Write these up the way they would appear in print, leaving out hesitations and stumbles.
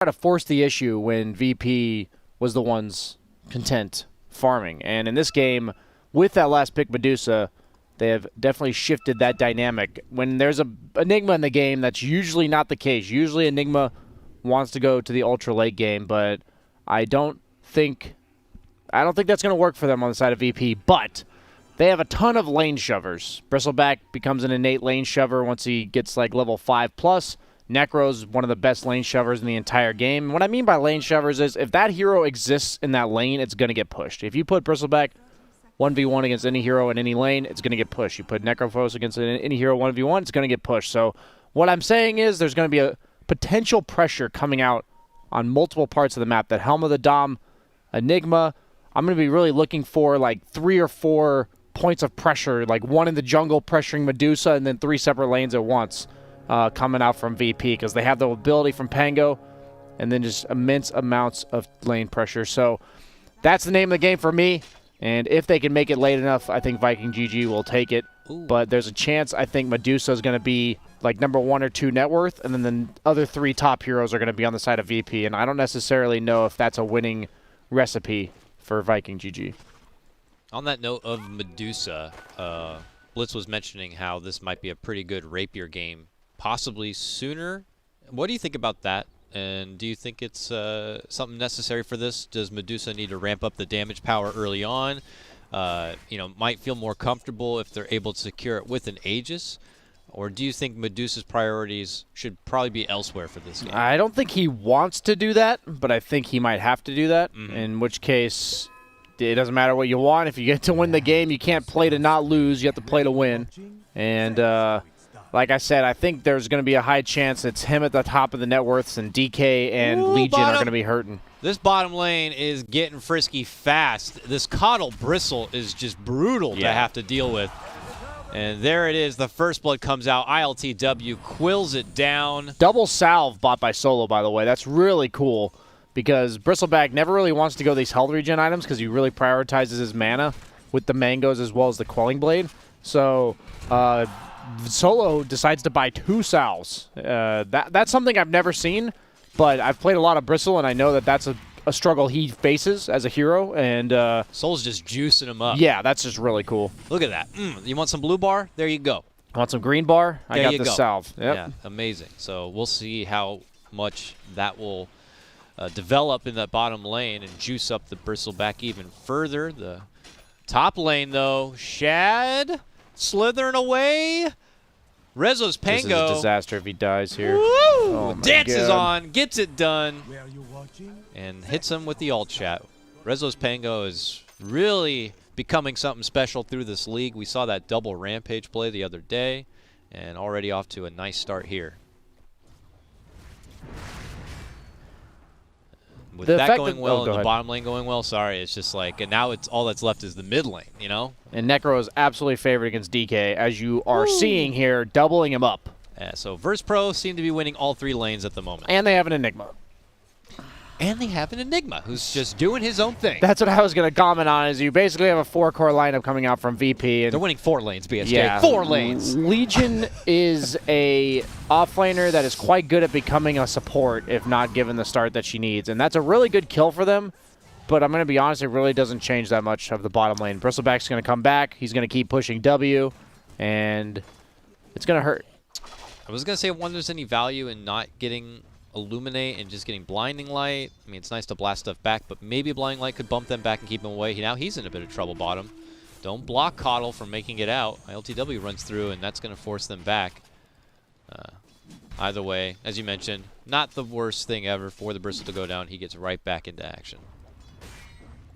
to force the issue when VP was the ones content farming. And in this game, with that last pick, Medusa, they have definitely shifted that dynamic. When there's a Enigma in the game, that's usually not the case. Usually Enigma wants to go to the ultra late game, but I don't think that's going to work for them on the side of VP. But they have a ton of lane shovers. Bristleback becomes an innate lane shover once he gets like level 5+. Necro's one of the best lane shovers in the entire game. And what I mean by lane shovers is if that hero exists in that lane, it's going to get pushed. If you put Bristleback 1v1 against any hero in any lane, it's going to get pushed. You put Necrophos against any hero 1v1, it's going to get pushed. So what I'm saying is there's going to be a potential pressure coming out on multiple parts of the map. That Helm of the Dom, Enigma, I'm going to be really looking for like 3 or 4 points of pressure, like one in the jungle pressuring Medusa and then 3 separate lanes at once. Coming out from VP because they have the ability from Pango and then just immense amounts of lane pressure. So that's the name of the game for me. And if they can make it late enough, I think Viking GG will take it. Ooh. But there's a chance I think Medusa is going to be like number 1 or 2 net worth, and then the other 3 top heroes are going to be on the side of VP. And I don't necessarily know if that's a winning recipe for Viking GG. On that note of Medusa, Blitz was mentioning how this might be a pretty good rapier game. Possibly sooner. What do you think about that? And do you think it's something necessary for this? Does Medusa need to ramp up the damage power early on? Might feel more comfortable if they're able to secure it with an Aegis? Or do you think Medusa's priorities should probably be elsewhere for this game? I don't think he wants to do that, but I think he might have to do that, in which case it doesn't matter what you want. If you get to win the game, you can't play to not lose. You have to play to win. And like I said, I think there's going to be a high chance it's him at the top of the net worths, and DK and Legion are going to be hurting. This bottom lane is getting frisky fast. This Coddle Bristle is just brutal to have to deal with. And there it is. The first blood comes out. ILTW quills it down. Double salve bought by Solo, by the way. That's really cool because Bristleback never really wants to go these health regen items because he really prioritizes his mana with the mangoes as well as the Quelling Blade. So Solo decides to buy 2 salves. That's something I've never seen, but I've played a lot of Bristle, and I know that that's a struggle he faces as a hero. And Soul's just juicing him up. Yeah, that's just really cool. Look at that. You want some blue bar? There you go. Want some green bar? I got the salve. Yep. Yeah, amazing. So we'll see how much that will develop in that bottom lane and juice up the Bristleback even further. The top lane, though, Shad slithering away. Rezo's Pango. This is a disaster if he dies here. Woo! Oh Dances on, gets it done, and hits him with the ult chat. Rezo's Pango is really becoming something special through this league. We saw that double Rampage play the other day, and already off to a nice start here. With that going well and the bottom lane going well, sorry, it's just like, and now it's all that's left is the mid lane, you know? And Necro is absolutely favored against DK, as you are seeing here, doubling him up. Yeah, so Virtus.Pro seem to be winning all 3 lanes at the moment. And they have an Enigma. And they have an Enigma who's just doing his own thing. That's what I was going to comment on, is you basically have a 4-core lineup coming out from VP. And they're winning 4 lanes, BSJ. Yeah, 4 lanes. Legion is a offlaner that is quite good at becoming a support if not given the start that she needs. And that's a really good kill for them. But I'm going to be honest, it really doesn't change that much of the bottom lane. Bristleback's going to come back. He's going to keep pushing W. And it's going to hurt. I was going to say, I wonder if there's any value in not getting Illuminate and just getting Blinding Light. I mean, it's nice to blast stuff back, but maybe Blinding Light could bump them back and keep them away. Now he's in a bit of trouble bottom. Don't block Coddle from making it out. ILTW runs through, and that's going to force them back. Either way, as you mentioned, not the worst thing ever for the Bristle to go down. He gets right back into action.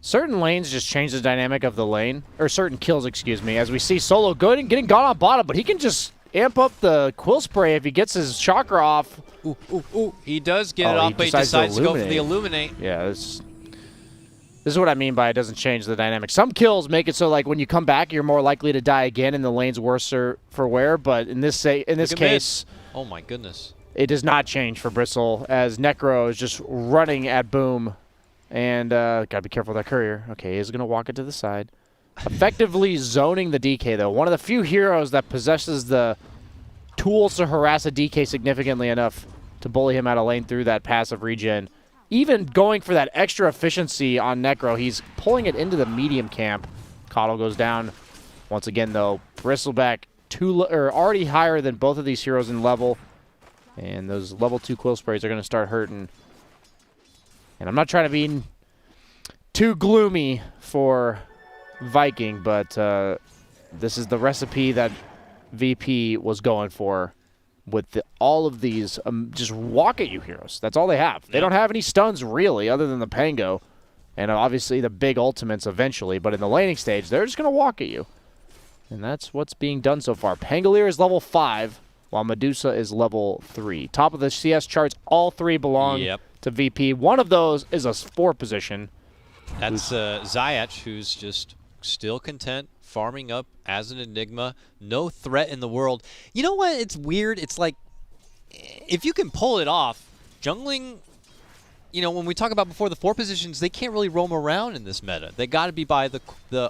Certain lanes just change the dynamic of the lane, or certain kills, excuse me, as we see Solo good and getting gone on bottom, but he can just amp up the Quill Spray if he gets his chakra off. Ooh. He does get it off, but he decides to go for the Illuminate. Yeah, this is what I mean by it doesn't change the dynamic. Some kills make it so like when you come back, you're more likely to die again, and the lane's worse for wear. But in this case, oh my goodness, it does not change for Bristle as Necro is just running at Boom, and gotta be careful with that courier. Okay, he's gonna walk it to the side. Effectively zoning the DK, though. One of the few heroes that possesses the tools to harass a DK significantly enough to bully him out of lane through that passive regen. Even going for that extra efficiency on Necro, he's pulling it into the medium camp. Coddle goes down. Once again, though, Bristleback already higher than both of these heroes in level. And those level 2 quill sprays are going to start hurting. And I'm not trying to be too gloomy for Viking, but this is the recipe that VP was going for with all of these just walk-at-you heroes. That's all they have. They don't have any stuns, really, other than the Pango. And obviously the big ultimates eventually. But in the laning stage, they're just going to walk at you. And that's what's being done so far. Pangolier is level 5, while Medusa is level 3. Top of the CS charts, all 3 belong to VP. One of those is a 4 position. That's Zayach, who's just still content, farming up as an Enigma. No threat in the world. You know what? It's weird. It's like, if you can pull it off, jungling, you know, when we talk about before the 4 positions, they can't really roam around in this meta. They got to be by the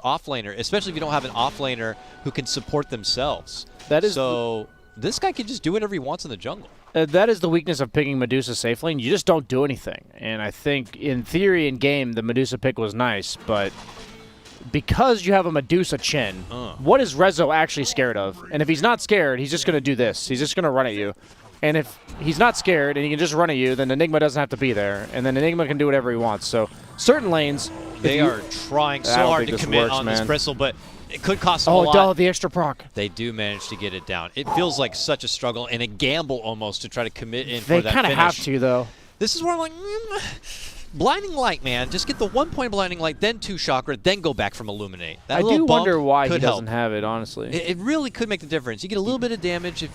offlaner, especially if you don't have an offlaner who can support themselves. That is so this guy can just do whatever he wants in the jungle. That is the weakness of picking Medusa safe lane. You just don't do anything. And I think, in theory, in game, the Medusa pick was nice, but because you have a Medusa Chin, what is Rezo actually scared of? And if he's not scared, he's just going to do this. He's just going to run at you. And if he's not scared and he can just run at you, then Enigma doesn't have to be there. And then Enigma can do whatever he wants. So certain lanes... They are trying so hard to commit on this Bristle, but it could cost them a lot. Oh, the extra proc. They do manage to get it down. It feels like such a struggle and a gamble almost to try to commit in for that finish. They kind of have to, though. This is where I'm like, Blinding Light, man. Just get the 1 point Blinding Light, then 2 Chakra, then go back from Illuminate. That I do wonder why he doesn't help. have it, honestly. It really could make the difference. You get a little bit of damage,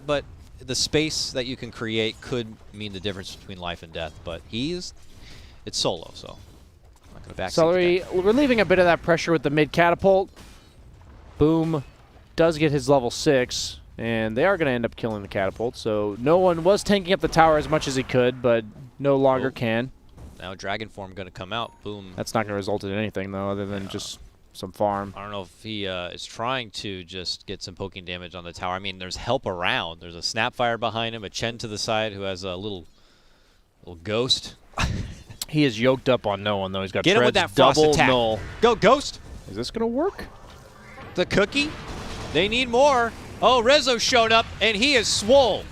but the space that you can create could mean the difference between life and death. But it's solo, so I'm not going to back. Celery, relieving a bit of that pressure with the mid catapult. Boom does get his level 6, and they are going to end up killing the catapult. So no one was tanking up the tower as much as he could, but no longer can. Now Dragon Form going to come out. Boom. That's not going to result in anything, though, other than just some farm. I don't know if he is trying to just get some poking damage on the tower. I mean, there's help around. There's a Snapfire behind him, a Chen to the side who has a little ghost. He is yoked up on no one, though. He's got Get him with that frost double attack. null. Go, Ghost. Is this going to work? The cookie. They need more. Oh, Rezo showed up, and he is swole.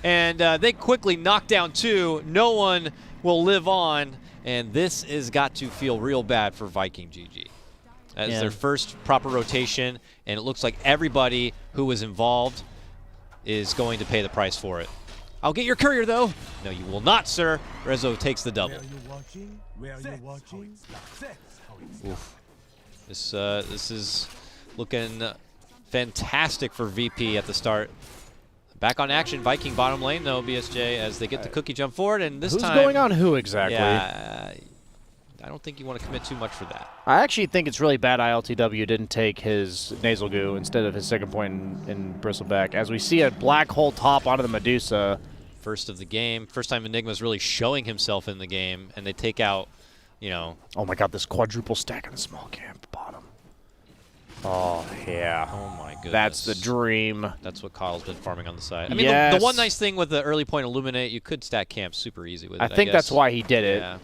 And they quickly knock down 2. No one will live on. And this has got to feel real bad for Viking GG. That is their first proper rotation, and it looks like everybody who was involved is going to pay the price for it. I'll get your courier, though. No, you will not, sir. Rezo takes the double. Where are you watching? Oof. This is looking fantastic for VP at the start. Back on action, Viking bottom lane, though, BSJ, as they get the cookie jump forward, and this time... Who's going on who exactly? Yeah, I don't think you want to commit too much for that. I actually think it's really bad ILTW didn't take his Nasal Goo instead of his second point in Bristleback. As we see a black hole top onto the Medusa. First of the game. First time Enigma's really showing himself in the game, and they take out, you know... Oh my god, this quadruple stack in the small camp bottom. Oh, yeah. Oh my goodness. That's the dream. That's what Kyle's been farming on the side. I mean, the one nice thing with the early point Illuminate, you could stack camp super easy with it, I think that's why he did it. Yeah.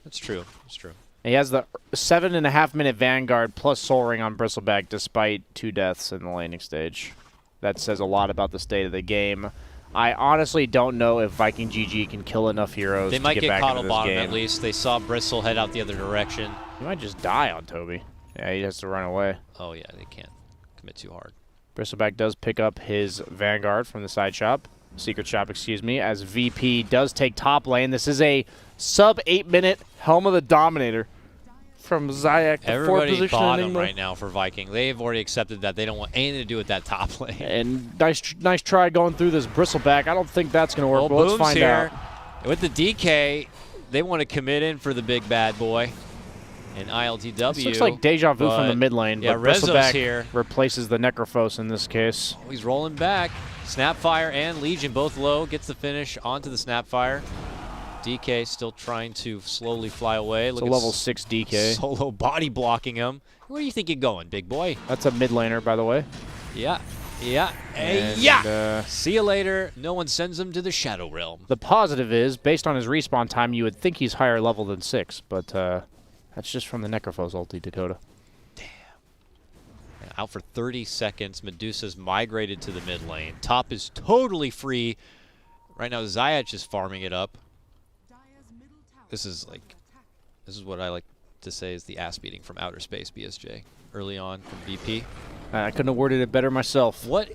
That's true. That's true. He has the 7.5-minute Vanguard plus Soul Ring on Bristleback despite 2 deaths in the laning stage. That says a lot about the state of the game. I honestly don't know if Viking GG can kill enough heroes to get back into this game. They might get Coddle bottom at least. They saw Bristle head out the other direction. He might just die on Toby. Yeah, he has to run away. Oh, yeah, they can't commit too hard. Bristleback does pick up his Vanguard from the side shop. Secret shop, excuse me, as VP does take top lane. This is a sub-8-minute Helm of the Dominator from Zayach. Everybody bottom right now for Viking. They've already accepted that they don't want anything to do with that top lane. And nice try going through this Bristleback. I don't think that's going to work, but let's find out. With the DK, they want to commit in for the big bad boy. And ILTW. This looks like deja vu from the mid lane, yeah, but Bristleback here replaces the Necrophos in this case. Oh, he's rolling back. Snapfire and Legion both low. Gets the finish onto the Snapfire. DK still trying to slowly fly away. It's a level 6 DK. Solo body blocking him. Where do you think you're going, big boy? That's a mid laner, by the way. Yeah. Yeah. And, Yeah. See you later. No one sends him to the Shadow Realm. The positive is, based on his respawn time, you would think he's higher level than 6, but that's just from the Necrophos ulti, Dakota. And out for 30 seconds. Medusa's migrated to the mid lane. Top is totally free. Right now, Zayach is farming it up. This is what I like to say is the ass beating from outer space, BSJ. Early on from VP. I couldn't have worded it better myself. What?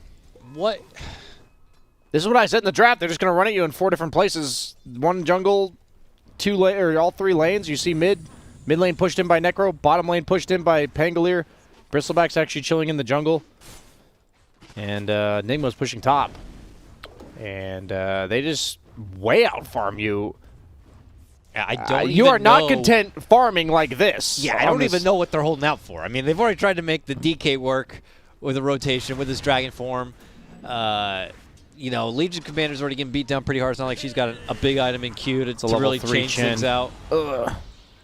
This is what I said in the draft. They're just going to run at you in 4 different places. 1 jungle, 2 or all 3 lanes. You see mid lane pushed in by Necro, bottom lane pushed in by Pangolier. Bristleback's actually chilling in the jungle. And Nigma's pushing top. And they just way out farm you. I don't you even are not know. content farming like this. Yeah, I don't even know what they're holding out for. I mean, they've already tried to make the DK work with a rotation, with his dragon form. You know, Legion Commander's already getting beat down pretty hard. It's not like she's got a big item in queue to level really 3 change Chen. things out. Ugh.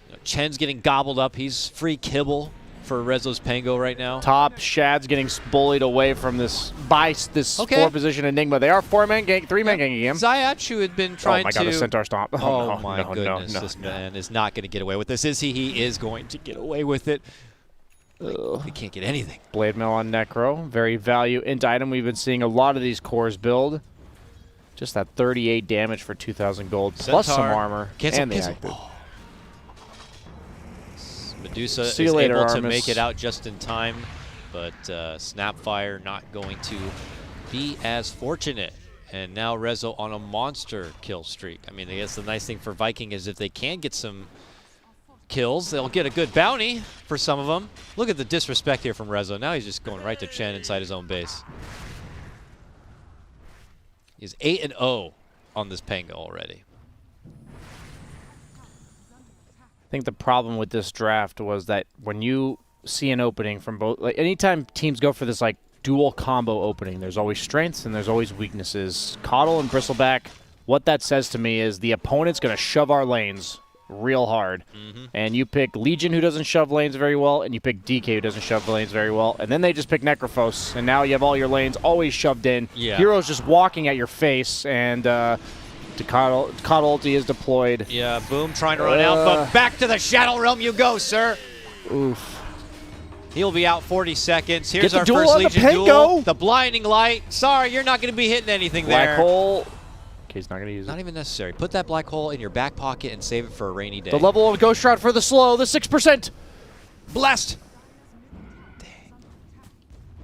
You know, Chen's getting gobbled up. He's free kibble for Rezo's Pango right now. Top, Shad's getting bullied away from this 4 position Enigma. They are 4-man gank, 3-man ganking him. Zayach, who had been trying oh my god, a Centaur Stomp. Oh, no, my no, goodness, no, this man is not going to get away with this. Is he? He is going to get away with it. He can't get anything. Blade Mill on Necro. Very value into item. We've been seeing a lot of these cores build. Just that 38 damage for 2,000 gold, plus some armor. Cancel, and the cancel. active. Oh. Medusa See is you later, able to Armus. make it out just in time, but Snapfire not going to be as fortunate. And now Rezo on a monster kill streak. I mean, I guess the nice thing for Viking is if they can get some kills, they'll get a good bounty for some of them. Look at the disrespect here from Rezo. Now he's just going right to Chen inside his own base. He's 8-0 on this Pango already. I think the problem with this draft was that when you see an opening from both, like anytime teams go for this like dual combo opening, there's always strengths and there's always weaknesses. Coddle and Bristleback, what that says to me is the opponent's going to shove our lanes real hard. And you pick Legion, who doesn't shove lanes very well, and you pick DK, who doesn't shove lanes very well, and then they just pick Necrophos, and now you have all your lanes always shoved in. Yeah. Heroes just walking at your face, and Coddle ulti is deployed. Yeah, Boom trying to run out, but back to the Shadow Realm you go, sir. Oof. He'll be out 40 seconds. Here's the our duel first on the Legion Pango. duel. The blinding light. Sorry, you're not going to be hitting anything Black there. hole. Okay, he's not going to use Not it. even necessary. Put that black hole in your back pocket and save it for a rainy day. The level of Ghost Shroud for the slow, the 6%. Blessed.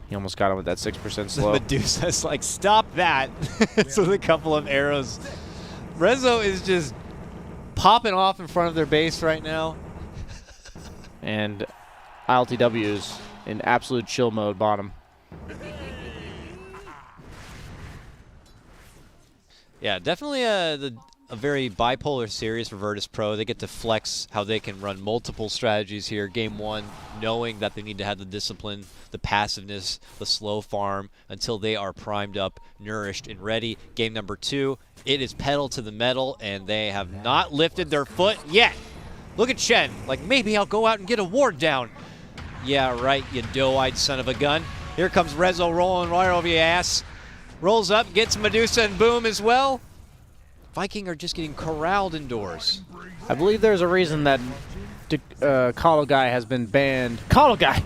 He almost got him with that 6% slow. Medusa's like, stop that. So with a couple of arrows. Rezo is just popping off in front of their base right now. And ILTW's in absolute chill mode bottom. Yeah, definitely a very bipolar series for Virtus.Pro. They get to flex how they can run multiple strategies here. Game 1, knowing that they need to have the discipline, the passiveness, the slow farm until they are primed up, nourished, and ready. Game number 2, it is pedal to the metal, and they have not lifted their foot yet. Look at Chen. Like, maybe I'll go out and get a ward down. Yeah, right, you doe-eyed son of a gun. Here comes Rezo rolling right over your ass. Rolls up, gets Medusa and Boom as well. Viking are just getting corralled indoors. I believe there's a reason that Coddle Guy has been banned. Coddle Guy,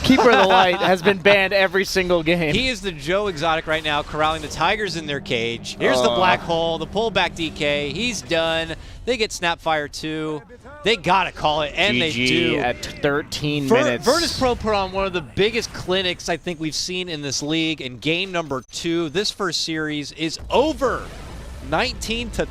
Keeper of the Light, has been banned every single game. He is the Joe Exotic right now, corralling the Tigers in their cage. Here's the black hole, the pullback DK. He's done. They get Snapfire too. They gotta call it, and they do. at 13 minutes. Virtus.Pro put on one of the biggest clinics I think we've seen in this league. In game number 2, this first series is over. 19-3.